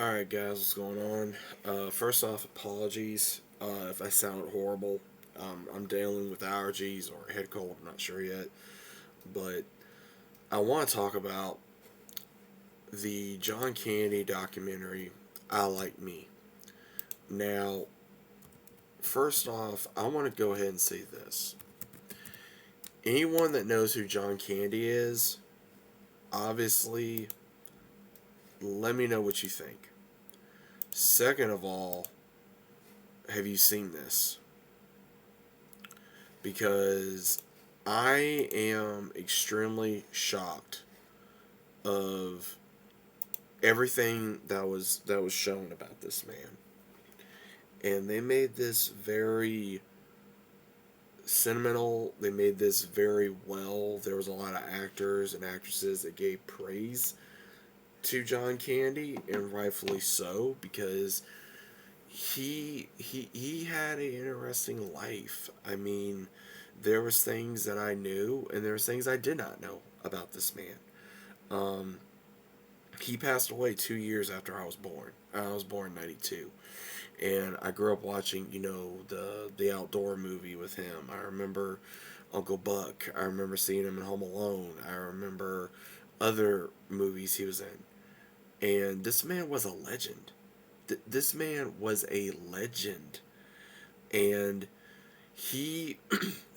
Alright, guys, what's going on? First off, apologies if I sound horrible. I'm dealing with allergies or a head cold, I'm not sure yet. But I want to talk about the John Candy documentary, I Like Me. Now, first off, I want to go ahead and say this. Anyone that knows who John Candy is, obviously, let me know what you think. Second of all, have you seen this? Because I am extremely shocked of everything that was shown about this man. And they made this very sentimental. They made this very well. There was a lot of actors and actresses that gave praise to John Candy, and rightfully so, because he had an interesting life. I mean, there was things that I knew, and there was things I did not know about this man. Um, he passed away 2 years after I was born. I was born in '92, and I grew up watching, the outdoor movie with him. I remember Uncle Buck. I remember seeing him in Home Alone. I remember other movies he was in, and this man was a legend. This man was a legend, and he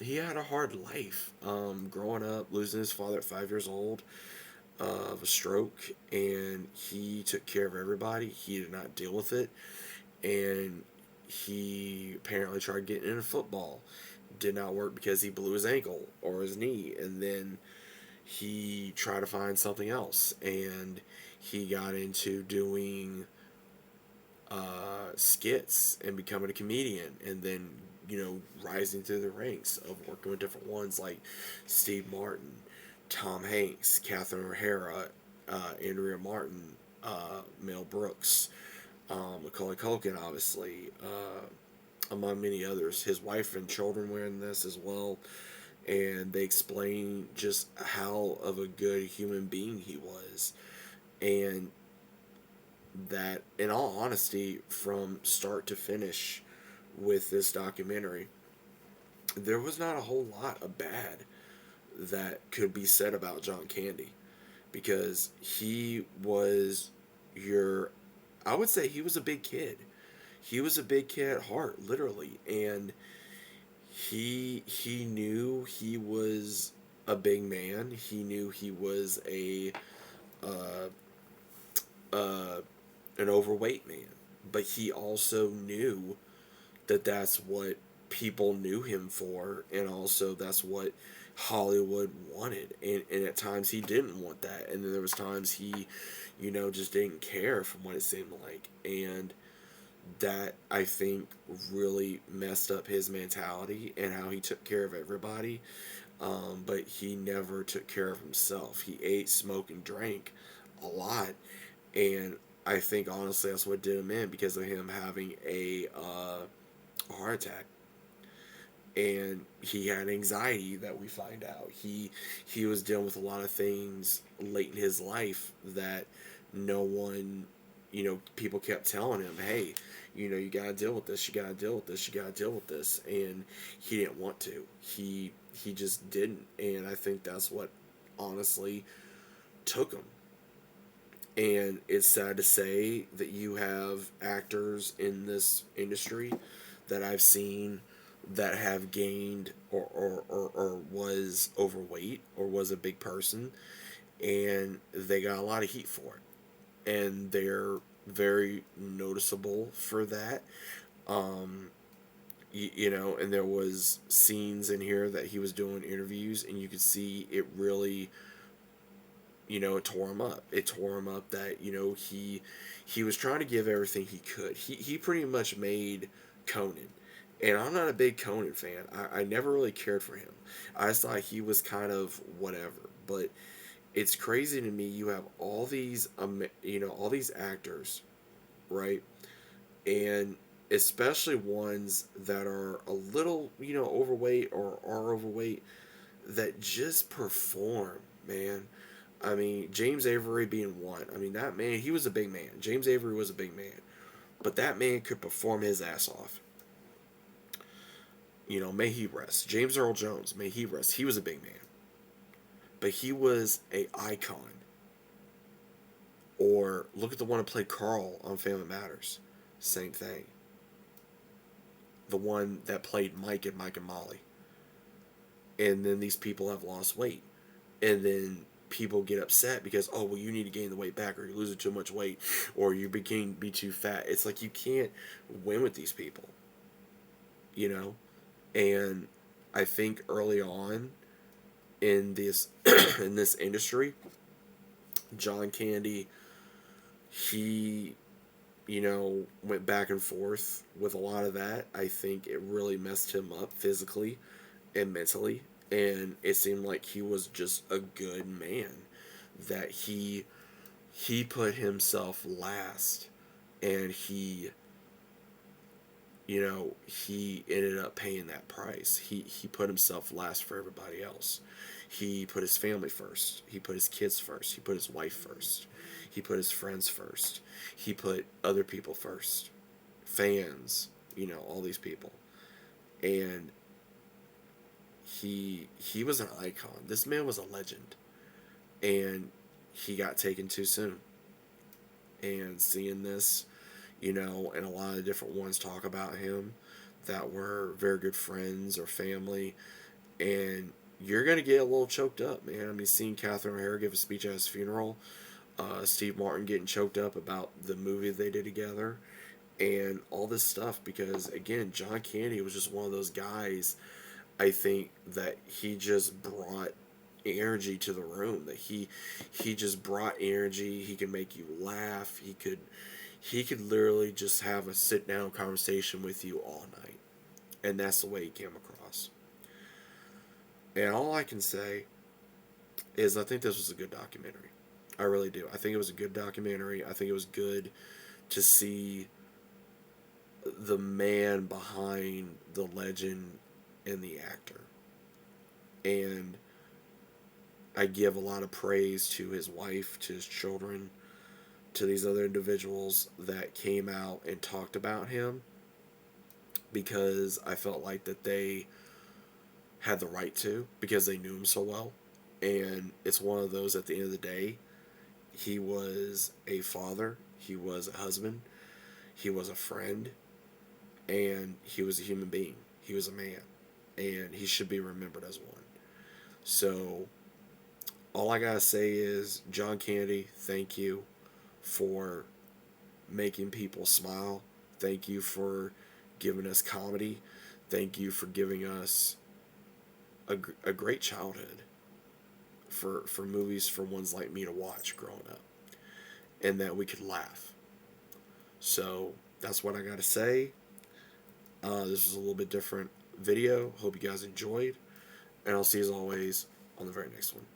he had a hard life. Growing up, losing his father at 5 years old of a stroke, and he took care of everybody. He did not deal with it, and he apparently tried getting into football. Did not work because he blew his ankle or his knee, and then he tried to find something else, and he got into doing skits and becoming a comedian, and then rising through the ranks of working with different ones like Steve Martin, Tom Hanks, Catherine O'Hara, Andrea Martin, Mel Brooks, Macaulay Culkin, obviously, among many others. His wife and children were in this as well, and they explain just how of a good human being he was, and that, in all honesty, from start to finish with this documentary, there was not a whole lot of bad that could be said about John Candy, because he was your, I would say he was a big kid. He was a big kid at heart, literally, and he knew he was a big man. He knew he was uh, uh, an overweight man, but he also knew that that's what people knew him for, and also that's what Hollywood wanted. And at times he didn't want that, and then there was times he, just didn't care, from what it seemed like. And that, I think, really messed up his mentality and how he took care of everybody. But he never took care of himself. He ate, smoked, and drank a lot, and I think honestly that's what did him in, because of him having a heart attack, and he had anxiety, that we find out. He was dealing with a lot of things late in his life that no one, people kept telling him, hey, you gotta deal with this, you gotta deal with this, you gotta deal with this, and he didn't want to. He just didn't, and I think that's what honestly took him. And it's sad to say that you have actors in this industry that I've seen that have gained, or was overweight, or was a big person, and they got a lot of heat for it. And they're very noticeable for that. Um, and there was scenes in here that he was doing interviews, and you could see it really, it tore him up. It tore him up that, he was trying to give everything he could. He pretty much made Conan. And I'm not a big Conan fan. I never really cared for him. I just thought he was kind of whatever. But it's crazy to me. You have all these, all these actors, right? And especially ones that are a little, overweight, or are overweight, that just perform, man. I mean, James Avery being one. I mean, that man, he was a big man. James Avery was a big man. But that man could perform his ass off. You know, may he rest. James Earl Jones, may he rest. He was a big man. But he was a icon. Or look at the one who played Carl on Family Matters. Same thing. The one that played Mike in Mike and Molly. And then these people have lost weight. And then people get upset because, oh, well, you need to gain the weight back, or you're losing too much weight, or you be too fat. It's like you can't win with these people, you know. And I think early on in this in this industry, John Candy, he, you know, went back and forth with a lot of that. I think it really messed him up physically and mentally, and it seemed like he was just a good man, that he put himself last, and he, you know, he ended up paying that price. He put himself last for everybody else. He put his family first. He put his kids first. He put his wife first. He put his friends first. He put other people first. Fans, you know, all these people. And he was an icon. This man was a legend. And he got taken too soon. And seeing this, you know, and a lot of different ones talk about him that were very good friends or family, and you're gonna get a little choked up, man. I mean, seeing Catherine O'Hara give a speech at his funeral, Steve Martin getting choked up about the movie they did together, and all this stuff, because again, John Candy was just one of those guys. I think that he just brought energy to the room. That he just brought energy. He could make you laugh. He could literally just have a sit down conversation with you all night, and that's the way he came across. And all I can say is I think this was a good documentary. I really do. I think it was a good documentary. I think it was good to see the man behind the legend and the actor. And I give a lot of praise to his wife, to his children, to these other individuals that came out and talked about him, because I felt like that they had the right to, because they knew him so well. And it's one of those, at the end of the day, he was a father, he was a husband, he was a friend, and he was a human being. He was a man, and he should be remembered as one. So all I gotta say is, John Candy, thank you for making people smile. Thank you for giving us comedy. Thank you for giving us a great childhood, for movies for ones like me to watch growing up, and that we could laugh. So that's what I got to say. This was a little bit different video. Hope you guys enjoyed, and I'll see you as always on the very next one.